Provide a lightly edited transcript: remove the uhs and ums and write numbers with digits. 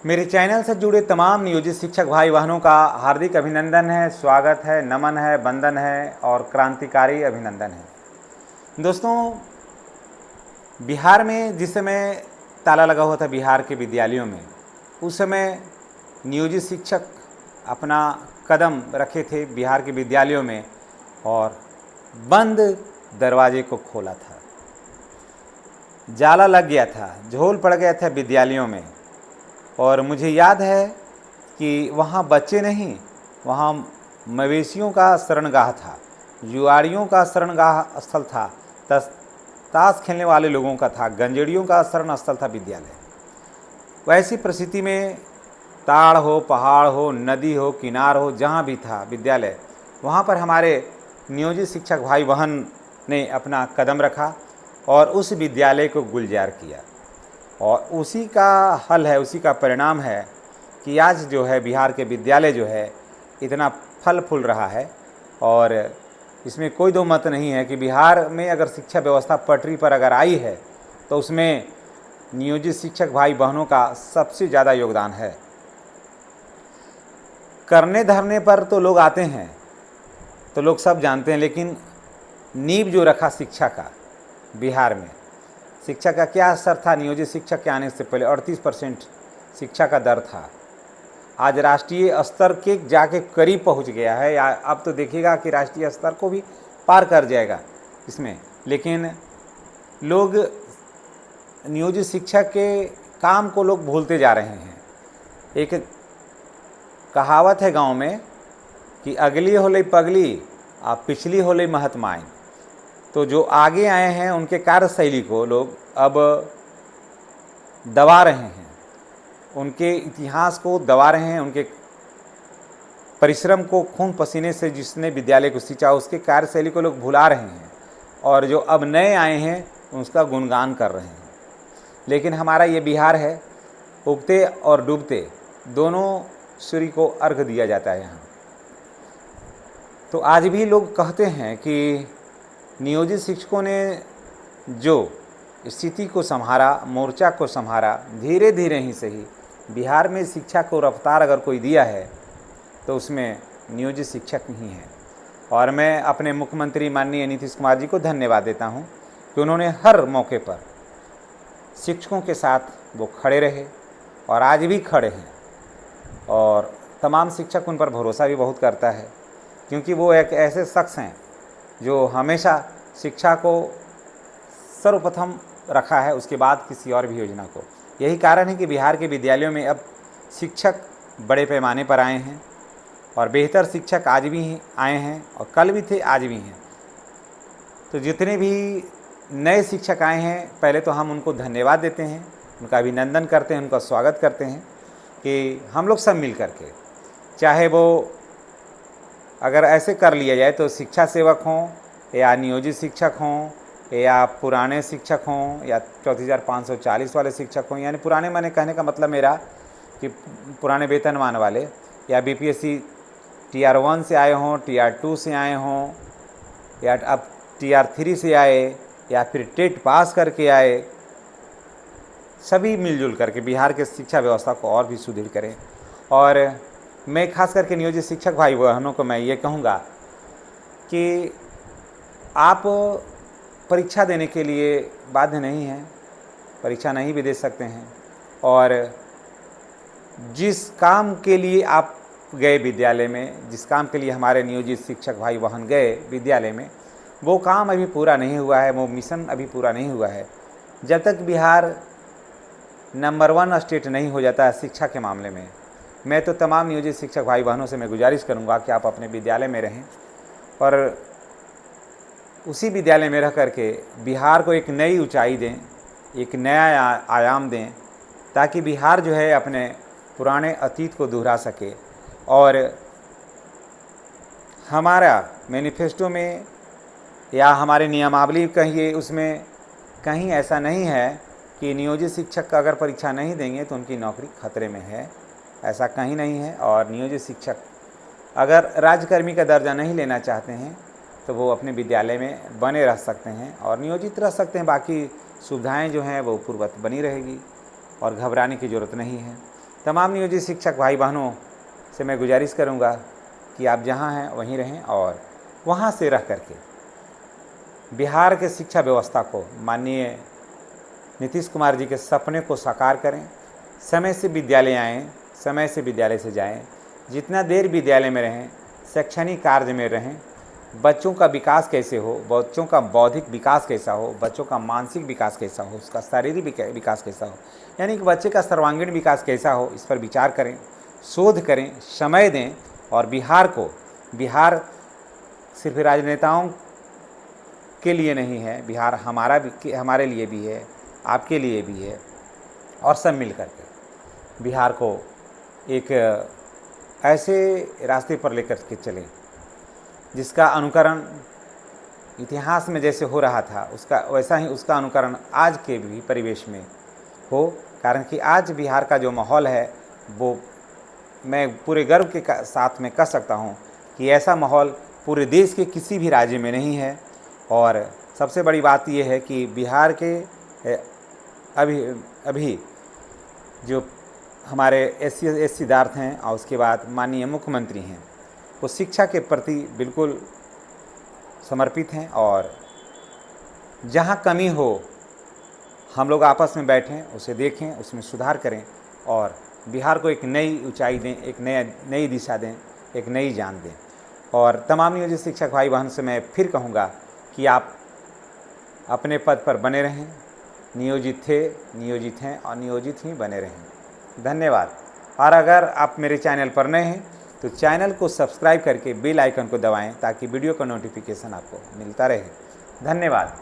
मेरे चैनल से जुड़े तमाम नियोजित शिक्षक भाई बहनों का हार्दिक अभिनंदन है, स्वागत है, नमन है, वंदन है और क्रांतिकारी अभिनंदन है। दोस्तों, बिहार में जिस समय ताला लगा हुआ था बिहार के विद्यालयों में, उस समय नियोजित शिक्षक अपना कदम रखे थे बिहार के विद्यालयों में और बंद दरवाजे को खोला था। जाला लग गया था, झोल पड़ गया था विद्यालयों में। और मुझे याद है कि वहाँ बच्चे नहीं, वहाँ मवेशियों का शरणगाह था, जुआरियों का शरणगाह स्थल था, ताश खेलने वाले लोगों का था, गंजेड़ियों का शरण स्थल था विद्यालय। वैसी परिस्थिति में ताड़ हो, पहाड़ हो, नदी हो, किनार हो, जहाँ भी था विद्यालय, वहाँ पर हमारे नियोजित शिक्षक भाई बहन ने अपना कदम रखा और उस विद्यालय को गुलजार किया। और उसी का हल है, उसी का परिणाम है कि आज जो है बिहार के विद्यालय जो है इतना फल फूल रहा है। और इसमें कोई दो मत नहीं है कि बिहार में अगर शिक्षा व्यवस्था पटरी पर अगर आई है तो उसमें नियोजित शिक्षक भाई बहनों का सबसे ज़्यादा योगदान है। करने धरने पर तो लोग आते हैं, तो लोग सब जानते हैं, लेकिन नींव जो रखा शिक्षा का बिहार में, शिक्षा का क्या असर था नियोजित शिक्षक के आने से पहले 38% शिक्षा का दर था। आज राष्ट्रीय स्तर के जाके करीब पहुंच गया है, या अब तो देखिएगा कि राष्ट्रीय स्तर को भी पार कर जाएगा इसमें। लेकिन लोग नियोजित शिक्षक के काम को लोग भूलते जा रहे हैं। एक कहावत है गांव में कि अगली होले पगली आ पिछली होले महत्माइन। तो जो आगे आए हैं उनके कार्यशैली को लोग अब दबा रहे हैं, उनके इतिहास को दबा रहे हैं, उनके परिश्रम को, खून पसीने से जिसने विद्यालय को सींचा उसके कार्यशैली को लोग भुला रहे हैं और जो अब नए आए हैं उसका गुणगान कर रहे हैं। लेकिन हमारा ये बिहार है, उगते और डूबते दोनों सूर्य को अर्घ दिया जाता है यहाँ। तो आज भी लोग कहते हैं कि नियोजित शिक्षकों ने जो स्थिति को संभाला, मोर्चा को संभाला, धीरे धीरे ही सही बिहार में शिक्षा को रफ्तार अगर कोई दिया है तो उसमें नियोजित शिक्षक ही हैं। और मैं अपने मुख्यमंत्री माननीय नीतीश कुमार जी को धन्यवाद देता हूं कि उन्होंने हर मौके पर शिक्षकों के साथ वो खड़े रहे और आज भी खड़े हैं। और तमाम शिक्षक उन पर भरोसा भी बहुत करता है, क्योंकि वो एक ऐसे शख्स हैं जो हमेशा शिक्षा को सर्वप्रथम रखा है, उसके बाद किसी और भी योजना को। यही कारण है कि बिहार के विद्यालयों में अब शिक्षक बड़े पैमाने पर आए हैं और बेहतर शिक्षक आज भी आए हैं और कल भी थे, आज भी हैं। तो जितने भी नए शिक्षक आए हैं, पहले तो हम उनको धन्यवाद देते हैं, उनका अभिनंदन करते हैं, उनका स्वागत करते हैं कि हम लोग सब मिल करके, चाहे वो अगर ऐसे कर लिया जाए तो शिक्षा सेवक हों या नियोजित शिक्षक हों या पुराने शिक्षक हों या 34,540 वाले शिक्षक हों, यानी पुराने माने कहने का मतलब मेरा कि पुराने वेतनमान वाले, या बीपीएससी टीआर 1 से आए हों, टीआर 2 से आए हों, या अब टीआर 3 से आए, या फिर टेट पास करके आए, सभी मिलजुल करके बिहार के शिक्षा व्यवस्था को और भी सुदृढ़ करें। और मैं खास करके नियोजित शिक्षक भाई बहनों को मैं ये कहूँगा कि आप परीक्षा देने के लिए बाध्य नहीं हैं, परीक्षा नहीं भी दे सकते हैं। और जिस काम के लिए आप गए विद्यालय में, जिस काम के लिए हमारे नियोजित शिक्षक भाई बहन गए विद्यालय में, वो काम अभी पूरा नहीं हुआ है, वो मिशन अभी पूरा नहीं हुआ है। जब तक बिहार नंबर 1 स्टेट नहीं हो जाता है शिक्षा के मामले में, मैं तो तमाम नियोजित शिक्षक भाई बहनों से मैं गुजारिश करूंगा कि आप अपने विद्यालय में रहें और उसी विद्यालय में रह करके बिहार को एक नई ऊंचाई दें, एक नया आयाम दें, ताकि बिहार जो है अपने पुराने अतीत को दोहरा सके। और हमारा मैनिफेस्टो में या हमारे नियमावली कहिए, उसमें कहीं ऐसा नहीं है कि नियोजित शिक्षक अगर परीक्षा नहीं देंगे तो उनकी नौकरी खतरे में है, ऐसा कहीं नहीं है। और नियोजित शिक्षक अगर राज्यकर्मी का दर्जा नहीं लेना चाहते हैं तो वो अपने विद्यालय में बने रह सकते हैं और नियोजित रह सकते हैं। बाकी सुविधाएं जो हैं वो पूर्ववत बनी रहेगी और घबराने की ज़रूरत नहीं है। तमाम नियोजित शिक्षक भाई बहनों से मैं गुजारिश करूंगा कि आप जहां हैं वहीं रहें और वहां से रह करके बिहार के शिक्षा व्यवस्था को माननीय नीतीश कुमार जी के सपने को साकार करें। समय से विद्यालय आएँ, समय से विद्यालय से जाएं, जितना देर विद्यालय में रहें, शैक्षणिक कार्य में रहें। बच्चों का विकास कैसे हो, बच्चों का बौद्धिक विकास कैसा हो, बच्चों का मानसिक विकास कैसा हो, उसका शारीरिक विकास कैसा हो, यानी कि बच्चे का सर्वांगीण विकास कैसा हो, इस पर विचार करें, शोध करें, समय दें। और बिहार सिर्फ राजनेताओं के लिए नहीं है, बिहार हमारे लिए भी है, आपके लिए भी है। और सब मिल कर के बिहार को एक ऐसे रास्ते पर लेकर के चलें जिसका अनुकरण इतिहास में जैसे हो रहा था वैसा ही उसका अनुकरण आज के भी परिवेश में हो। कारण कि आज बिहार का जो माहौल है वो मैं पूरे गर्व के साथ में कह सकता हूँ कि ऐसा माहौल पूरे देश के किसी भी राज्य में नहीं है। और सबसे बड़ी बात यह है कि बिहार के अभी जो हमारे एस सिद्धार्थ हैं और उसके बाद माननीय मुख्यमंत्री हैं, वो शिक्षा के प्रति बिल्कुल समर्पित हैं। और जहाँ कमी हो हम लोग आपस में बैठें, उसे देखें, उसमें सुधार करें और बिहार को एक नई ऊंचाई दें, एक नई दिशा दें, एक नई जान दें। और तमाम नियोजित शिक्षक भाई बहन से मैं फिर कहूँगा कि आप अपने पद पर बने रहें, नियोजित थे, नियोजित हैं और नियोजित ही बने रहें। धन्यवाद। और अगर आप मेरे चैनल पर नए हैं तो चैनल को सब्सक्राइब करके बेल आइकन को दबाएं ताकि वीडियो का नोटिफिकेशन आपको मिलता रहे। धन्यवाद।